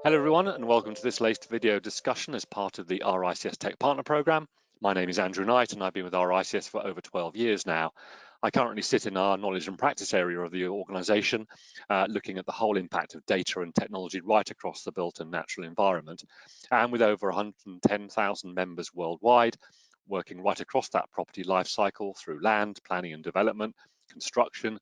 Hello everyone and welcome to this latest video discussion as part of the RICS Tech Partner Programme. My name is Andrew Knight and I've been with RICS for over 12 years now. I currently sit in our knowledge and practice area of the organisation, looking at the whole impact of data and technology right across the built and natural environment. And with over 110,000 members worldwide, working right across that property life cycle through land, planning and development, construction,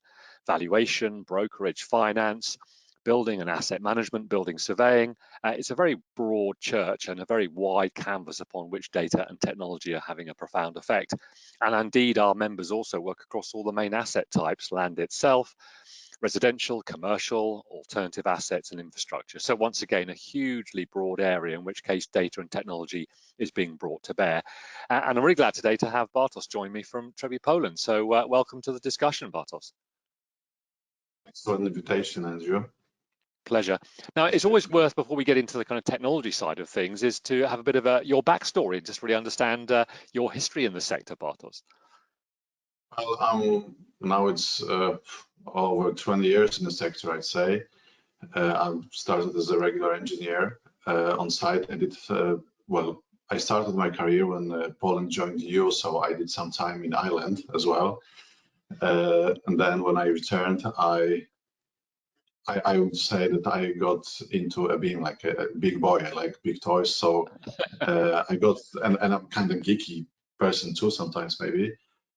valuation, brokerage, finance, building and asset management, building surveying. It's a very broad church and a very wide canvas upon which data and technology are having a profound effect. And indeed, our members also work across all the main asset types, land itself, residential, commercial, alternative assets and infrastructure. So once again, a hugely broad area in which case data and technology is being brought to bear. And I'm really glad today to have Bartosz join me from Trebbi Poland. So welcome to the discussion, Bartosz. Thanks for the invitation, Andrew. Pleasure. Now, it's always worth, before we get into the kind of technology side of things, is to have a bit of your backstory and just really understand your history in the sector, Bartosz. Well, now it's over 20 years in the sector, I'd say. I started as a regular engineer on site. I started my career when Poland joined the EU, so I did some time in Ireland as well. And then when I returned, I would say that I got into being like a big boy. I like big toys, so I got, and I'm kind of geeky person too sometimes maybe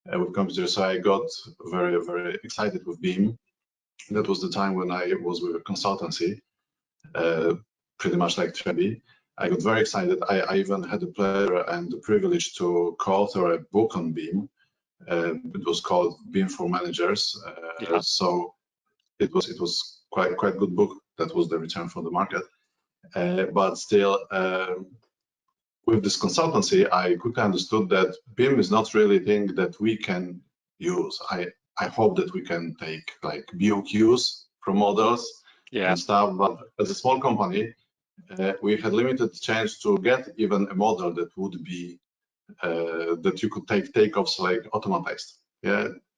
with computers. So I got very, very excited with BIM. That was the time when I was with a consultancy, pretty much like Trebbi. I got very excited. I even had the pleasure and the privilege to co-author a book on BIM. It was called BIM for Managers. So it was quite good book. That was the return from the market. But still, with this consultancy, I quickly understood that BIM is not really a thing that we can use. I hope that we can take like BOQs from models and stuff, but as a small company, we had limited chance to get even a model that would be that you could take takeoffs like automatized.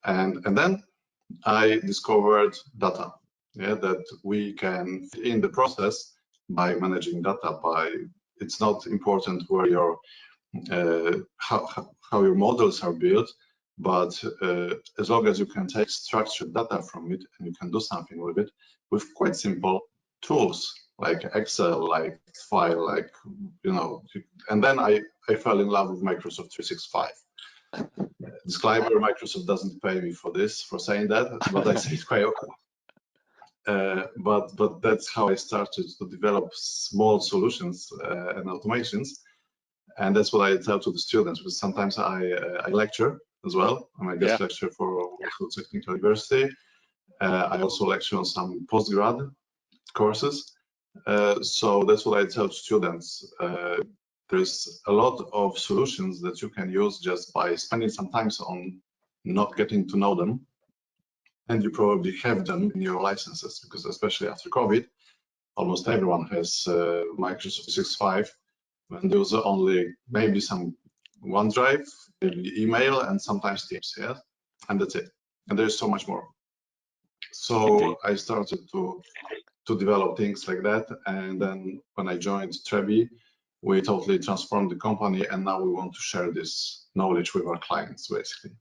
And then I discovered data. That we can in the process by managing data. It's not important where your how your models are built, but as long as you can take structured data from it and you can do something with it with quite simple tools like Excel, like file, like And then I fell in love with Microsoft 365. Disclaimer: Microsoft doesn't pay me for saying that, but I say it quite often. But that's how I started to develop small solutions and automations, and that's what I tell to the students. Because sometimes I lecture as well. I'm a guest lecturer for Warsaw Technical University. I also lecture on some postgrad courses. So that's what I tell students. There's a lot of solutions that you can use just by spending some time on not getting to know them. And you probably have them in your licenses, because especially after COVID, almost everyone has Microsoft 365, and there was only maybe some OneDrive, maybe email, and sometimes Teams, and that's it. And there's so much more. So I started to develop things like that, and then when I joined Trebbi, we totally transformed the company, and now we want to share this knowledge with our clients, basically.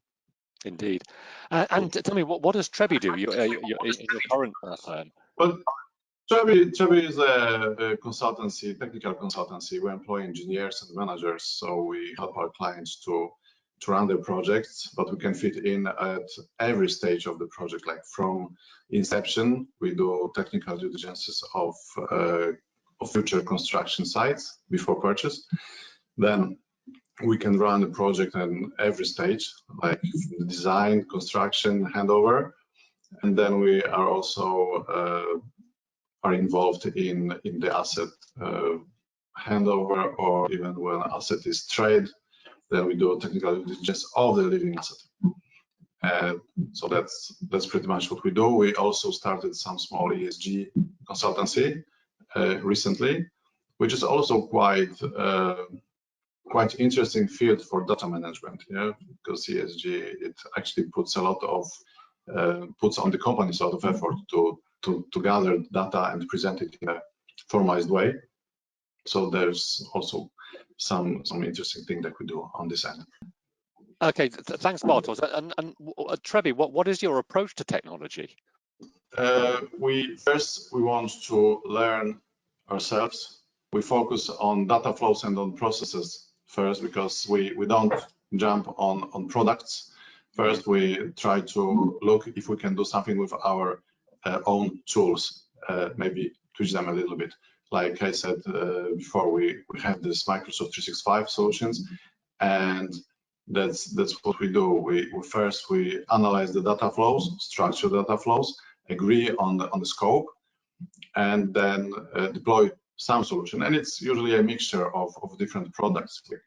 Indeed. And tell me, what does Trebbi do in your current firm? Well, Trebbi is a consultancy, technical consultancy. We employ engineers and managers, so we help our clients to run their projects, but we can fit in at every stage of the project, like from inception. We do technical due diligences of future construction sites before purchase. Then we can run the project in every stage, like design, construction, handover, and then we are also are involved in the asset handover, or even when asset is trade, then we do technical due diligence of the living asset. So that's pretty much what we do. We also started some small ESG consultancy recently, which is also quite interesting field for data management, because ESG, it actually puts a lot of puts on the companies a lot of effort to gather data and present it in a formalized way. So there's also some interesting thing that we do on this end. Okay, thanks, Bartosz. And Trebbi, what is your approach to technology? We want to learn ourselves. We focus on data flows and on processes first, because we don't jump on products. First, we try to look if we can do something with our own tools, maybe tweak them a little bit. Like I said before, we have this Microsoft 365 solutions, and that's what we do. We first analyze the data flows, structure data flows, agree on the scope, and then deploy some solution. And it's usually a mixture of different products, like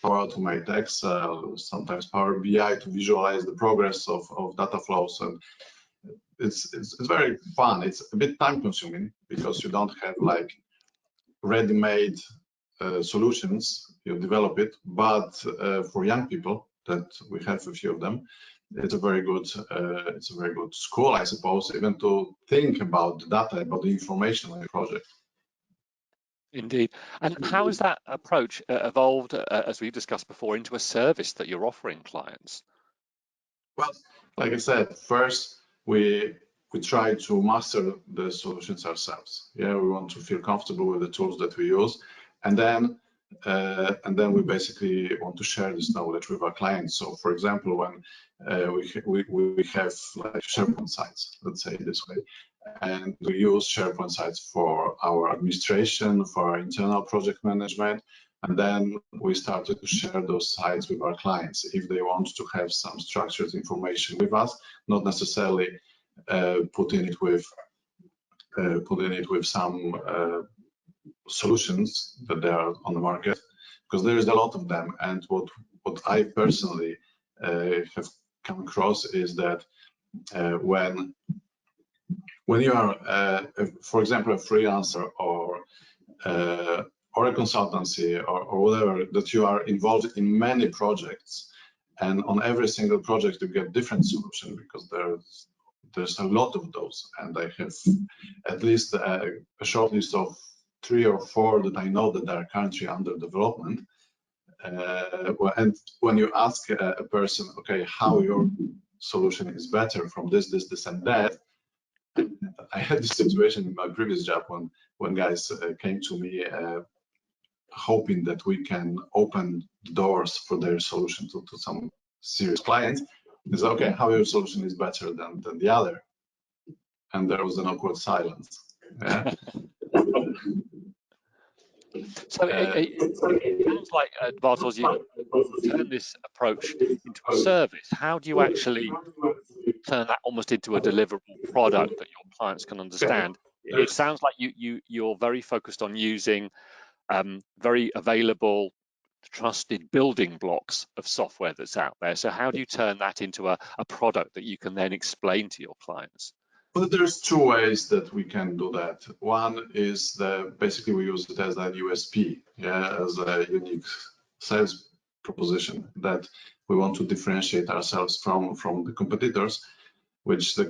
Power Automate, Excel, sometimes Power BI to visualize the progress of data flows. And it's very fun. It's a bit time consuming because you don't have like ready-made solutions. You develop it, but for young people, that we have a few of them, it's a very good school, I suppose, even to think about the data, about the information on the project. Indeed. And how has that approach evolved, as we've discussed before, into a service that you're offering clients? Well, like I said, first we try to master the solutions ourselves. Yeah, we want to feel comfortable with the tools that we use, and then we basically want to share this knowledge with our clients. So, for example, when we have like SharePoint sites, let's say it this way, and we use SharePoint sites for our administration, for our internal project management, and then we started to share those sites with our clients if they want to have some structured information with us, not necessarily putting it with some solutions that there are on the market, because there is a lot of them. And what I personally have come across is that when you are, for example, a freelancer or a consultancy or whatever, that you are involved in many projects, and on every single project you get different solution, because there's a lot of those, and I have at least a short list of 3 or 4 that I know that are currently under development. And when you ask a person, okay, how your solution is better from this, and that, I had this situation in my previous job when guys came to me hoping that we can open the doors for their solution to some serious clients. It's okay, how your solution is better than the other, and there was an awkward silence. Yeah. So it sounds like, Bartosz, you turn this approach into a service. How do you actually turn that almost into a deliverable product that your clients can understand? It sounds like you're very focused on using very available, trusted building blocks of software that's out there. So how do you turn that into a product that you can then explain to your clients? Well, there's 2 ways that we can do that. One is basically we use it as a USP, yeah, as a unique sales proposition that we want to differentiate ourselves from the competitors, which the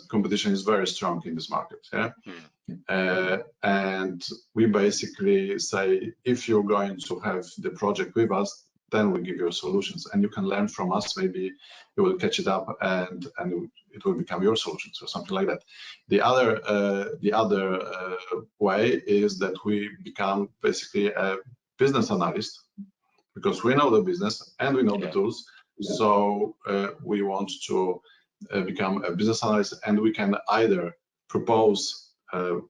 competition is very strong in this market. Yeah. And we basically say, if you're going to have the project with us, then we give you solutions, and you can learn from us. Maybe you will catch it up, and it will become your solutions or something like that. The other way is that we become basically a business analyst, because we know the business and we know the tools. So we want to become a business analyst, and we can either propose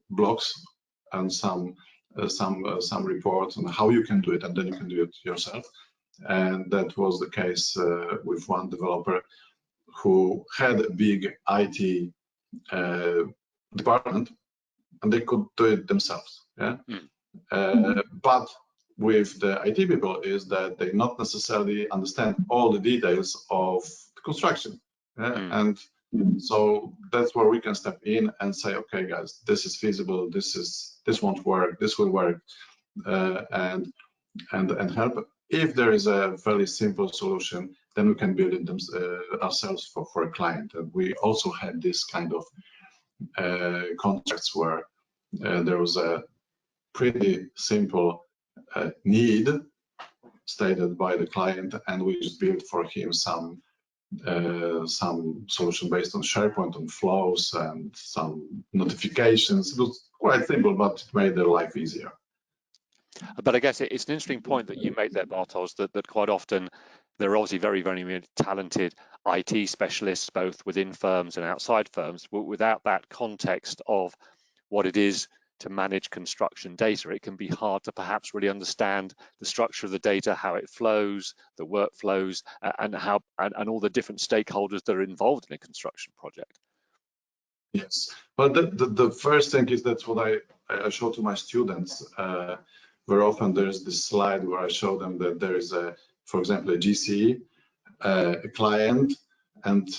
blocks and some reports on how you can do it, and then you can do it yourself. And that was the case with one developer who had a big IT department, and they could do it themselves. Yeah. But with the IT people is that they not necessarily understand all the details of the construction. Yeah? And so that's where we can step in and say, okay, guys, this is feasible. This won't work. This will work, and help. If there is a very simple solution, then we can build it ourselves for a client. And we also had this kind of contracts where there was a pretty simple need stated by the client, and we just built for him some solution based on SharePoint, on flows and some notifications. It was quite simple, but it made their life easier. But I guess it's an interesting point that you made there, Bartosz, that quite often there are obviously very, very talented IT specialists, both within firms and outside firms, but without that context of what it is to manage construction data, it can be hard to perhaps really understand the structure of the data, how it flows, the workflows, and all the different stakeholders that are involved in a construction project. Yes, but the first thing is that's what I show to my students. Very often there's this slide where I show them that there is for example, a GC, a client, and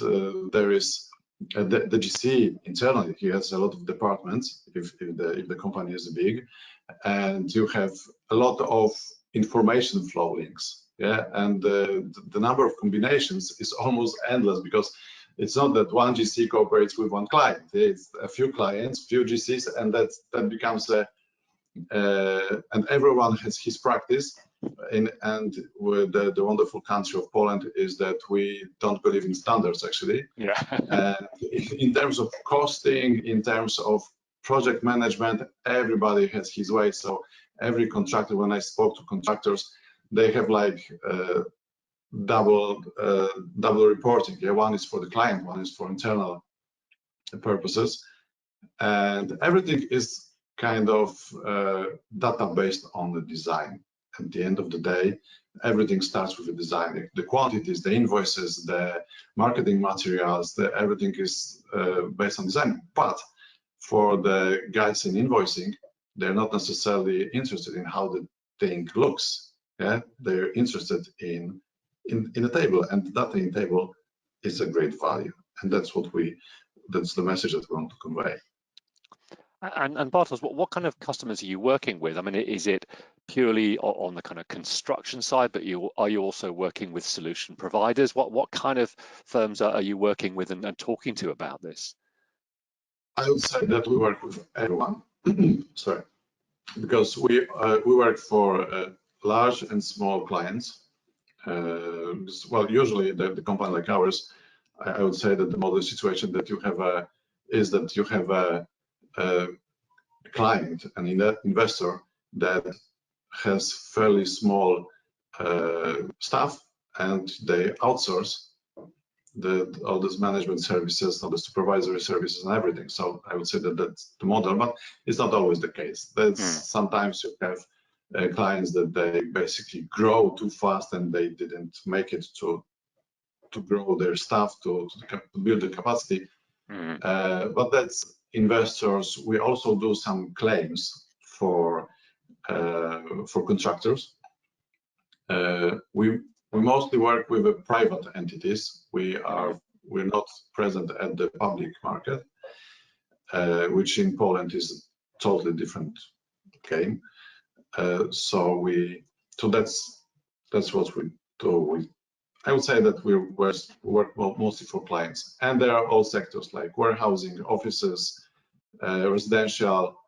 there is the GC internally. He has a lot of departments if the company is big, and you have a lot of information flow links. Yeah, and the number of combinations is almost endless, because it's not that one GC cooperates with one client. It's a few clients, few GCs, and that becomes and everyone has his practice. And with the wonderful country of Poland is that we don't believe in standards, actually. Yeah. In terms of costing, in terms of project management, everybody has his way. So every contractor, when I spoke to contractors, they have like double reporting. Yeah, one is for the client, one is for internal purposes, and everything is kind of data based on the design. At the end of the day, everything starts with the design. The quantities, the invoices, the marketing materials, everything is based on design. But for the guys in invoicing, they're not necessarily interested in how the thing looks. Yeah, they're interested in a table, and the data in table is a great value, and that's the message that we want to convey. And Bartosz, what kind of customers are you working with? I mean, is it purely on the kind of construction side, but are you also working with solution providers? What kind of firms are you working with and talking to about this? I would say that we work with everyone. Sorry, because we work for large and small clients. Well, usually the company like ours, I would say that the model situation that you have is that you have a client, an investor that has fairly small staff, and they outsource all these management services, all the supervisory services and everything. So I would say that that's the model, but it's not always the case. Sometimes you have clients that they basically grow too fast and they didn't make it to grow their staff to build the capacity. But that's investors. We also do some claims for contractors. We mostly work with private entities. We're not present at the public market, which in Poland is a totally different game. So that's what we do. I would say that we work mostly for clients, and there are all sectors like warehousing, offices, residential,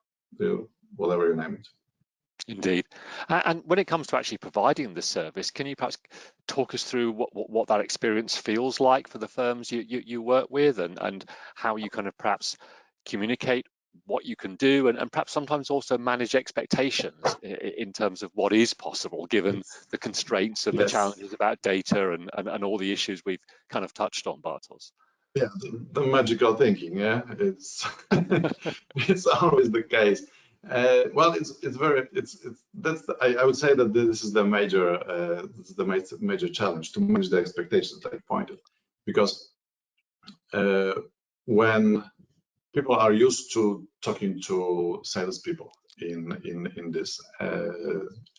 whatever you name it. Indeed. And when it comes to actually providing the service, can you perhaps talk us through what that experience feels like for the firms you work with, and how you kind of perhaps communicate what you can do, and perhaps sometimes also manage expectations in terms of what is possible given the constraints and the challenges about data and all the issues we've kind of touched on, Bartosz? Yeah, the magical thinking. Yeah, it's it's always the case. Well, I would say that this is the major challenge, to manage the expectations that I pointed, because when people are used to talking to salespeople in this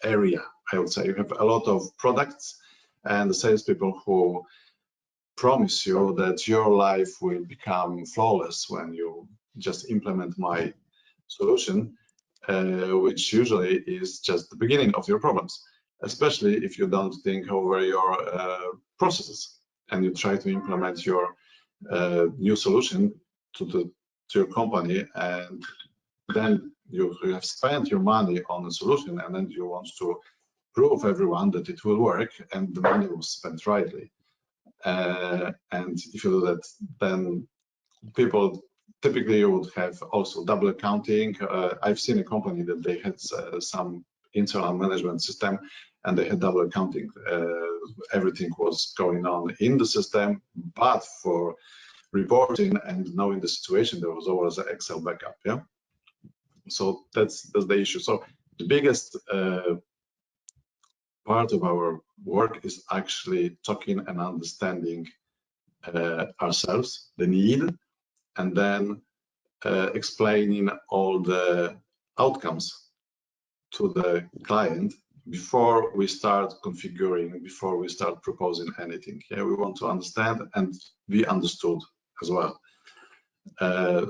area, I would say you have a lot of products and the salespeople who promise you that your life will become flawless when you just implement my solution, which usually is just the beginning of your problems, especially if you don't think over your processes and you try to implement your new solution to your company, and then you have spent your money on a solution, and then you want to prove everyone that it will work and the money was spent rightly. And if you do that, then people typically you would have also double accounting. I've seen a company that they had some internal management system and they had double accounting. Everything was going on in the system, but for reporting and knowing the situation, there was always an Excel backup. Yeah. So that's the issue. So the biggest part of our work is actually talking and understanding ourselves, the need, and then explaining all the outcomes to the client before we start configuring, before we start proposing anything. Yeah, we want to understand and be understood as well.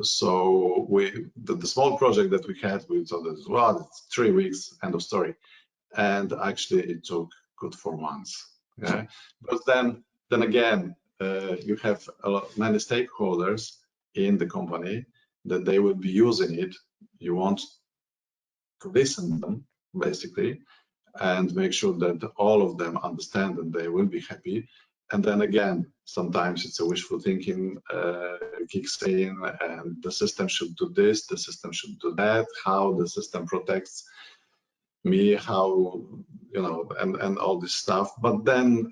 So the small project that we had, we thought that, well, it's 3 weeks, end of story. And actually it took good 4 months. Yeah, but then again, you have many stakeholders in the company that they will be using it. You want to listen to them basically and make sure that all of them understand and they will be happy. And then again, sometimes it's a wishful thinking kicks in, and the system should do this, the system should do that, how the system protects me, how, you know, and all this stuff. But then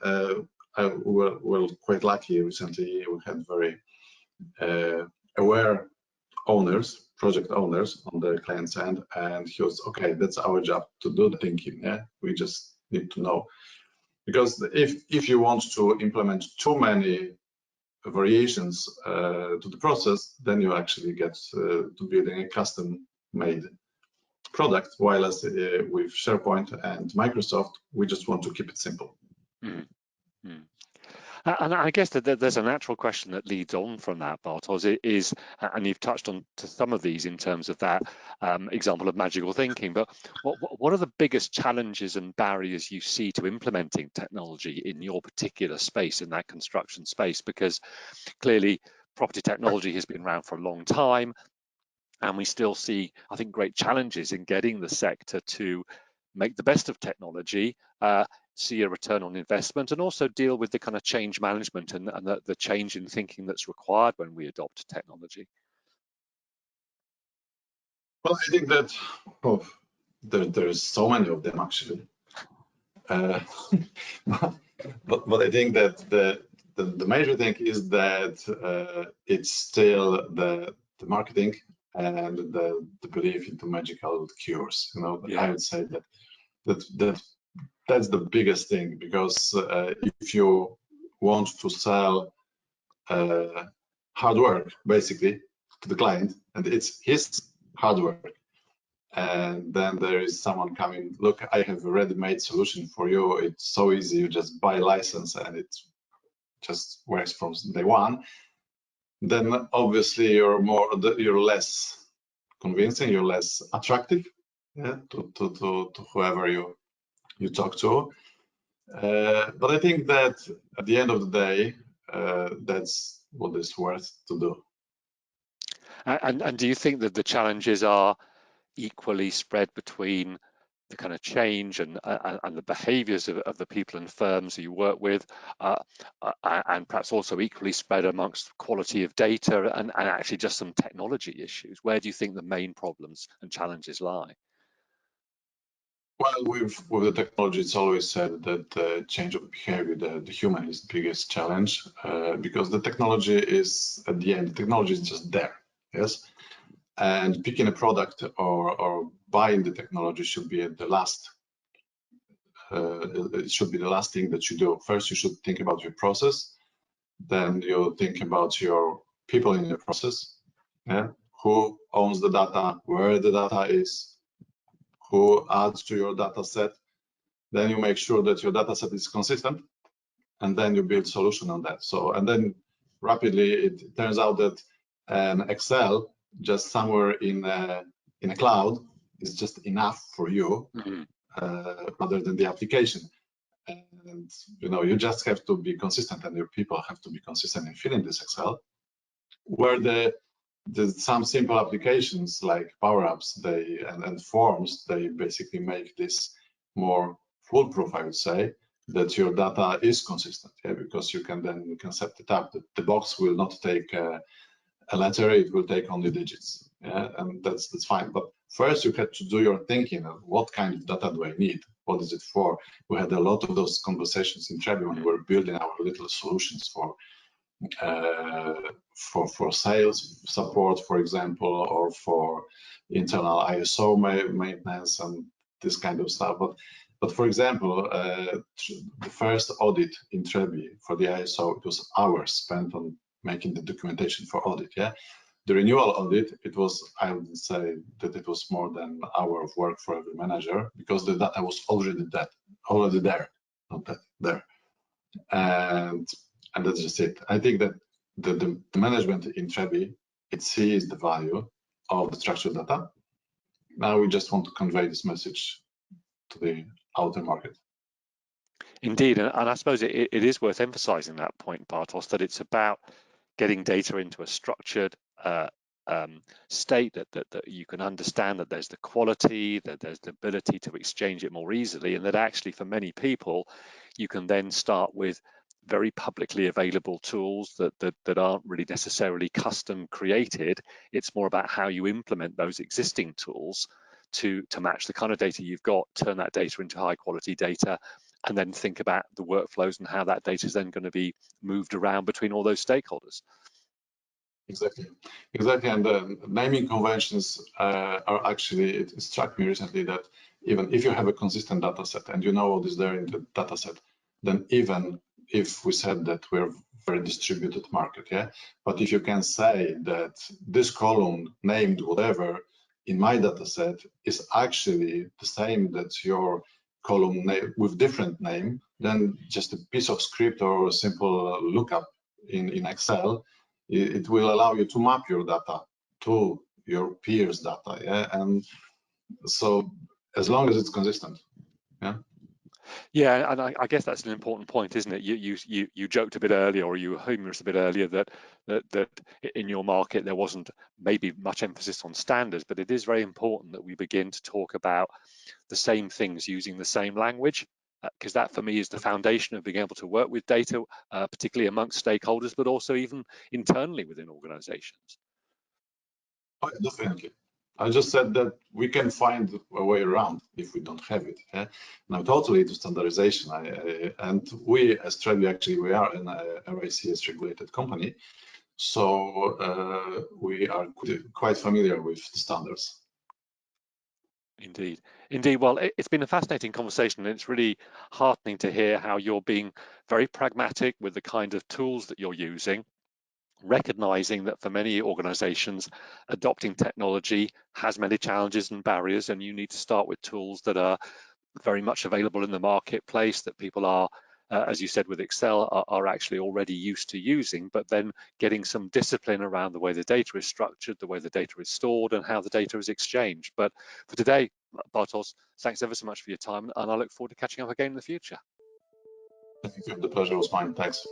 we're quite lucky recently. We had very aware owners, project owners on the client's end, and he was, okay, that's our job to do the thinking. Yeah, we just need to know, because if you want to implement too many variations to the process, then you actually get to building a custom-made product, while as with SharePoint and Microsoft, we just want to keep it simple. Mm-hmm. And I guess that there's a natural question that leads on from that, Bartosz, is, and you've touched on to some of these in terms of that example of magical thinking, but what are the biggest challenges and barriers you see to implementing technology in your particular space, in that construction space? Because clearly property technology has been around for a long time, and we still see, I think, great challenges in getting the sector to make the best of technology, see a return on investment, and also deal with the kind of change management and the change in thinking that's required when we adopt technology. Well, I think that there's so many of them actually, but I think that the major thing is that it's still the marketing and the belief into magical cures. You know, yeah. I would say that's the biggest thing, because if you want to sell hard work basically to the client, and it's his hard work, and then there is someone coming, look, I have a ready-made solution for you, it's so easy, you just buy a license and it just works from day one, then obviously you're less convincing, you're less attractive, yeah, to whoever you talk to. But I think that at the end of the day, that's what is worth to do. And do you think that the challenges are equally spread between the kind of change and the behaviours of the people and firms you work with, and perhaps also equally spread amongst quality of data and actually just some technology issues? Where do you think the main problems and challenges lie? Well, with the technology, it's always said that the change of behavior, the human is the biggest challenge, because the technology is, at the end, the technology is just there, yes? And picking a product or buying the technology should be the last, it should be the last thing that you do. First, you should think about your process, then you think about your people in your process, yeah? Who owns the data, where the data is, who adds to your data set. Then you make sure that your data set is consistent, and then you build solution on that. So, and then rapidly it turns out that an Excel just somewhere in a cloud is just enough for you, rather than the application. And you know, you just have to be consistent, and your people have to be consistent in filling this Excel. Where the some simple applications like Power Apps and Forms, they basically make this more foolproof, I would say, that your data is consistent, yeah, because you can set it up that the box will not take a letter, it will take only digits, yeah, and that's fine. But first you have to do your thinking of what kind of data do I need, what is it for. We had a lot of those conversations in Trebbi when we were building our little solutions for sales support, for example, or for internal ISO maintenance and this kind of stuff. But for example, the first audit in Trebbi for the ISO, it was hours spent on making the documentation for audit. Yeah, the renewal audit, it was, I would say that it was more than an hour of work for every manager, because the data was already there, not that there. And that's just it. I think that the management in Trebbi, it sees the value of the structured data. Now we just want to convey this message to the outer market. Indeed, and I suppose it is worth emphasizing that point, Bartosz, that it's about getting data into a structured state that you can understand, that there's the quality, that there's the ability to exchange it more easily, and that actually for many people, you can then start with very publicly available tools that aren't really necessarily custom created. It's more about how you implement those existing tools to match the kind of data you've got, turn that data into high quality data, and then think about the workflows and how that data is then going to be moved around between all those stakeholders. Exactly. And the naming conventions are actually, it struck me recently that even if you have a consistent data set and you know what is there in the data set, then even if we said that we're very distributed market, yeah, but if you can say that this column named whatever in my data set is actually the same that your column name with different name, then just a piece of script or a simple lookup in Excel, it will allow you to map your data to your peers' data, yeah, and so as long as it's consistent, yeah. Yeah, and I guess that's an important point, isn't it? You joked a bit earlier, or you were humorous a bit earlier, that in your market there wasn't maybe much emphasis on standards, but it is very important that we begin to talk about the same things using the same language, because that for me is the foundation of being able to work with data, particularly amongst stakeholders, but also even internally within organizations. Oh, definitely. I just said that we can find a way around if we don't have it. Yeah? Now, totally to standardization. And we, as Trebbi, actually, we are an RICS regulated company. So we are quite familiar with the standards. Indeed. Well, it's been a fascinating conversation, and it's really heartening to hear how you're being very pragmatic with the kind of tools that you're using, recognizing that for many organizations, adopting technology has many challenges and barriers, and you need to start with tools that are very much available in the marketplace, that people are, as you said with Excel, are actually already used to using, but then getting some discipline around the way the data is structured, the way the data is stored, and how the data is exchanged. But for today, Bartosz, thanks ever so much for your time, and I look forward to catching up again in the future. Thank you. The pleasure was mine. Thanks.